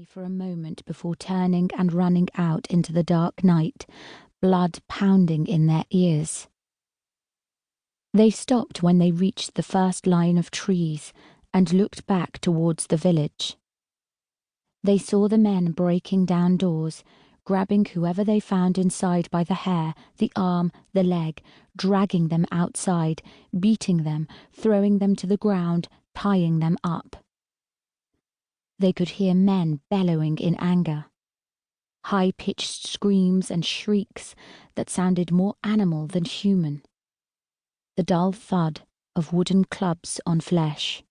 only for a moment before turning and running out into the dark night, blood pounding in their ears. They stopped when they reached the first line of trees and looked back towards the village. They saw the men breaking down doors, grabbing whoever they found inside by the hair, the arm, the leg, dragging them outside, beating them, throwing them to the ground, tying them up. They could hear men bellowing in anger. High-pitched screams and shrieks that sounded more animal than human. The dull thud of wooden clubs on flesh.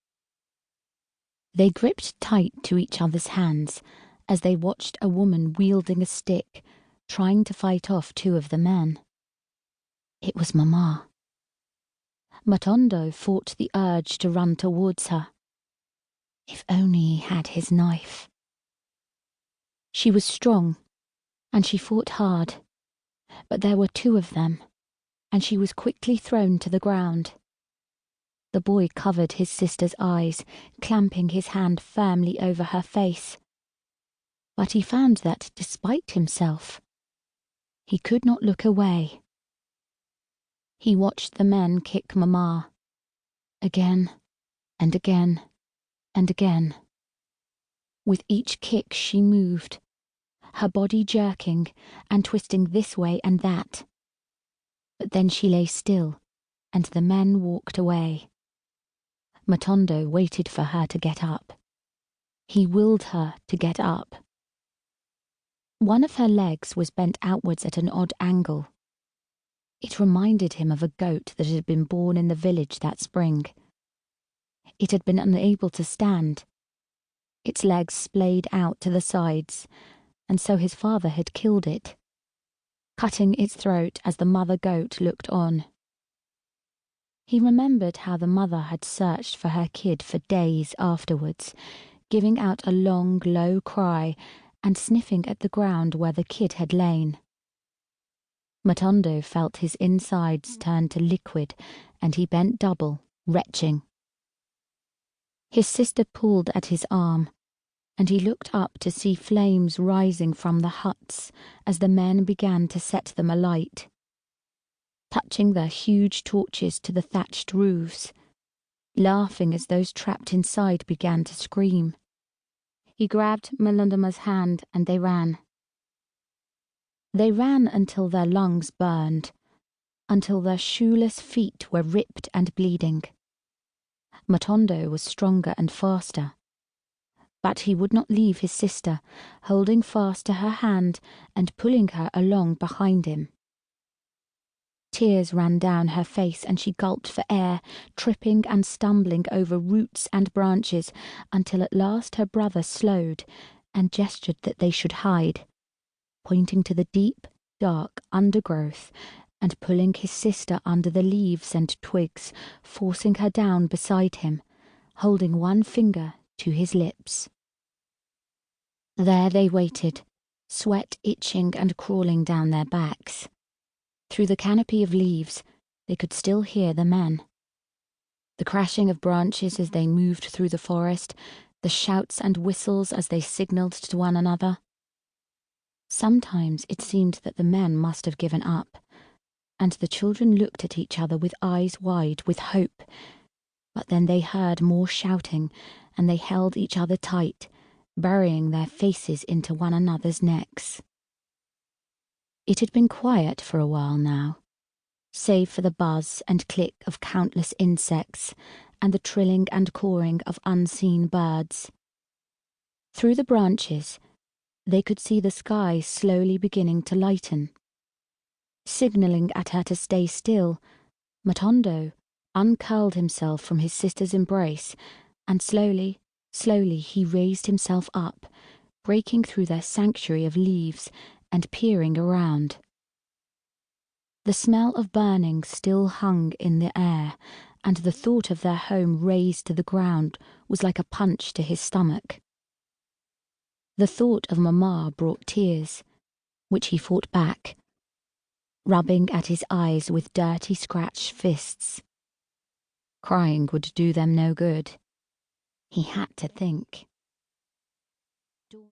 They gripped tight to each other's hands as they watched a woman wielding a stick, trying to fight off two of the men. It was Mama. Matondo fought the urge to run towards her. If only he had his knife. She was strong, and she fought hard, but there were two of them, and she was quickly thrown to the ground. The boy covered his sister's eyes, clamping his hand firmly over her face. But he found that, despite himself, he could not look away. He watched the men kick Mama, again and again and again. With each kick she moved, her body jerking and twisting this way and that. But then she lay still, and the men walked away. Matondo waited for her to get up. He willed her to get up. One of her legs was bent outwards at an odd angle. It reminded him of a goat that had been born in the village that spring. It had been unable to stand. Its legs splayed out to the sides, and so his father had killed it, cutting its throat as the mother goat looked on. He remembered how the mother had searched for her kid for days afterwards, giving out a long, low cry and sniffing at the ground where the kid had lain. Matondo felt his insides turn to liquid, and he bent double, retching. His sister pulled at his arm, and he looked up to see flames rising from the huts as the men began to set them alight, touching their huge torches to the thatched roofs, laughing as those trapped inside began to scream. He grabbed Melundama's hand and they ran. They ran until their lungs burned, until their shoeless feet were ripped and bleeding. Matondo was stronger and faster, but he would not leave his sister, holding fast to her hand and pulling her along behind him. Tears ran down her face and she gulped for air, tripping and stumbling over roots and branches until at last her brother slowed and gestured that they should hide, pointing to the deep, dark undergrowth and pulling his sister under the leaves and twigs, forcing her down beside him, holding one finger to his lips. There they waited, sweat itching and crawling down their backs. Through the canopy of leaves, they could still hear the men. The crashing of branches as they moved through the forest, the shouts and whistles as they signalled to one another. Sometimes it seemed that the men must have given up, and the children looked at each other with eyes wide with hope. But then they heard more shouting, and they held each other tight, burying their faces into one another's necks. It had been quiet for a while now, save for the buzz and click of countless insects and the trilling and cawing of unseen birds. Through the branches, they could see the sky slowly beginning to lighten. Signalling at her to stay still, Matondo uncurled himself from his sister's embrace, and slowly he raised himself up, breaking through their sanctuary of leaves and peering around. The smell of burning still hung in the air, and the thought of their home razed to the ground was like a punch to his stomach. The thought of Mama brought tears, which he fought back, rubbing at his eyes with dirty scratched fists. Crying would do them no good. He had to think.